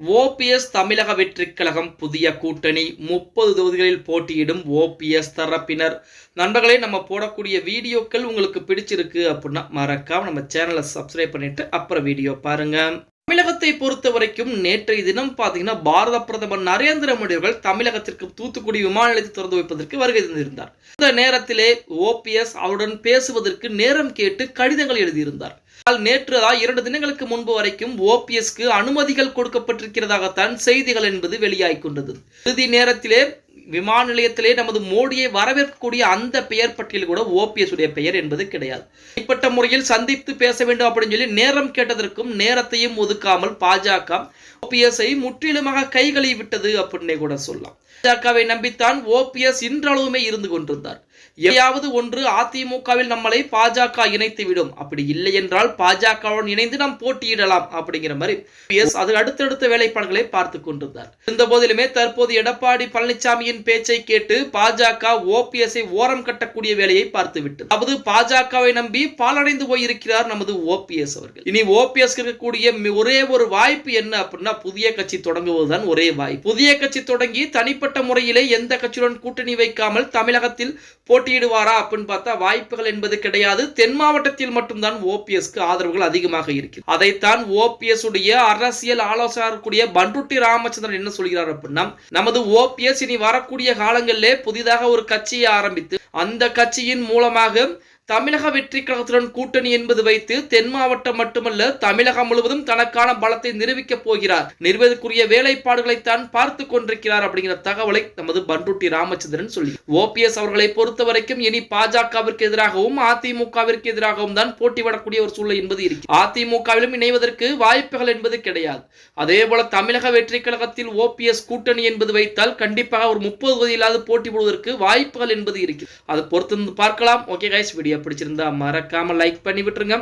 OPS தமிழக வெற்றிக் கழகம் புதிய கூட்டணி 30 தொகுதிகளில் போட்டியிடும் ஓபிஎஸ் தரப்பினர். நண்பர்களே, நம்ம போடக்கூடிய வீடியோக்கள் உங்களுக்கு பிடிச்சிருக்கு அப்படின்னா மறக்காம நம்ம சேனலை சப்ஸ்கிரைப் பண்ணிட்டு அப்புறம் வீடியோ பாருங்க. தமிழகத்தை பொறுத்த வரைக்கும் நேற்றைய தினம் பார்த்தீங்கன்னா பாரத பிரதமர் நரேந்திர மோடி அவர்கள் தமிழகத்திற்கு தூத்துக்குடி விமான நிலையத்தை திறந்து வைப்பதற்கு வருகை தந்திருந்தார். இந்த நேரத்திலே ஓபிஎஸ் அவருடன் பேசுவதற்கு நேரம் கேட்டு கடிதங்கள் எழுதியிருந்தார். நேற்று 2 தினங்களுக்கு முன்பு வரைக்கும் ஓபிஎஸ்க்கு அனுமதிகள் கொடுக்கப்பட்டிருக்கிறதாகத்தான் செய்திகள் என்பது வெளியாகிக் கொண்டது. இறுதி நேரத்திலே விமான நிலையத்திலே நமது மோடியை வரவேற்கக்கூடிய அந்த பெயர் பட்டியல் கூட ஓபிஎஸ் உடைய பெயர் என்பது கிடையாது. தனிப்பட்ட முறையில் சந்தித்து பேச வேண்டும் அப்படின்னு சொல்லி நேரம் கேட்டதற்கும் நேரத்தையும் ஒதுக்காமல் பாஜக ஓபிஎஸ்ஐ முற்றிலுமாக கைகளை விட்டது அப்படின்னே கூட சொல்லலாம். பாஜகவை நம்பித்தான் ஓபிஎஸ் இன்றளவுமே இருந்து கொண்டிருந்தார். எதையாவது ஒன்று அதிமுகவில் நம்மளை பாஜக இணைத்து விடும், அப்படி இல்லை என்றால் பாஜகவுடன் இணைந்து நாம் போட்டியிடலாம் அப்படிங்கிற மாதிரி அது அடுத்தடுத்த வேலைப்பாடுகளை பார்த்து கொண்டிருந்தார். இருந்த போதிலுமே தற்போது எடப்பாடி பழனிசாமியின் பேச்சை கேட்டு பாஜக ஓபிஎஸ்ஐ ஓரம் கட்டக்கூடிய வேலையை பார்த்து விட்டது. அதாவது பாஜகவை நம்பி பாலடைந்து போயிருக்கிறார் நமது ஓபிஎஸ் அவர்கள். இனி ஓபிஎஸ் இருக்கக்கூடிய ஒரே ஒரு வாய்ப்பு என்ன அப்படின்னா புதிய கட்சி தொடங்குவதுதான் ஒரே வாய்ப்பு. புதிய கட்சி தொடங்கி தனிப்பட்ட முறையிலே எந்த கட்சியுடன் கூட்டணி வைக்காமல் தமிழகத்தில் போட்டியிடுவாரா அப்படின்னு பார்த்தா வாய்ப்புகள் என்பது கிடையாது. தென் மாவட்டத்தில் மட்டும்தான் ஓபிஎஸ்க்கு ஆதரவுகள் அதிகமாக இருக்கு. அதைத்தான் ஓபிஎஸ் உடைய அரசியல் ஆலோசகர் கூடிய பண்ருட்டி ராமச்சந்திரன் என்ன சொல்கிறார் அப்படின்னா, நமது ஓபிஎஸ் இனி வரக்கூடிய காலங்களிலே புதிதாக ஒரு கட்சியை ஆரம்பித்து அந்த கட்சியின் மூலமாக தமிழக வெற்றி கழகத்துடன் கூட்டணி என்பது வைத்து தென் மாவட்டம் மட்டுமல்ல தமிழகம் முழுவதும் தனக்கான பலத்தை நிரூபிக்க போகிறார். நிறுவதற்குரிய வேலைப்பாடுகளைத்தான் பார்த்து கொண்டிருக்கிறார் அப்படிங்கிற தகவலை நமது பண்ருட்டி ராமச்சந்திரன் சொல்லி, ஓபிஎஸ் அவர்களை பொறுத்த வரைக்கும் இனி பாஜகவிற்கு எதிராகவும் அதிமுகவிற்கு எதிராகவும் தான் போட்டியிடக்கூடிய ஒரு சூழ்நிலை என்பது இருக்கு. அதிமுகவிலும் இணைவதற்கு வாய்ப்புகள் என்பது கிடையாது. அதே போல தமிழக வெற்றி கழகத்தில் ஓபிஎஸ் கூட்டணி என்பது வைத்தால் கண்டிப்பாக ஒரு 30 தொகுதியிலாவது போட்டி போடுவதற்கு வாய்ப்புகள் என்பது இருக்கு. அதை பொறுத்து பார்க்கலாம். ஓகே கைஸ், வீடியோ பிடிச்சிருந்தா மறக்காம லைக் பண்ணி விட்டுருங்க.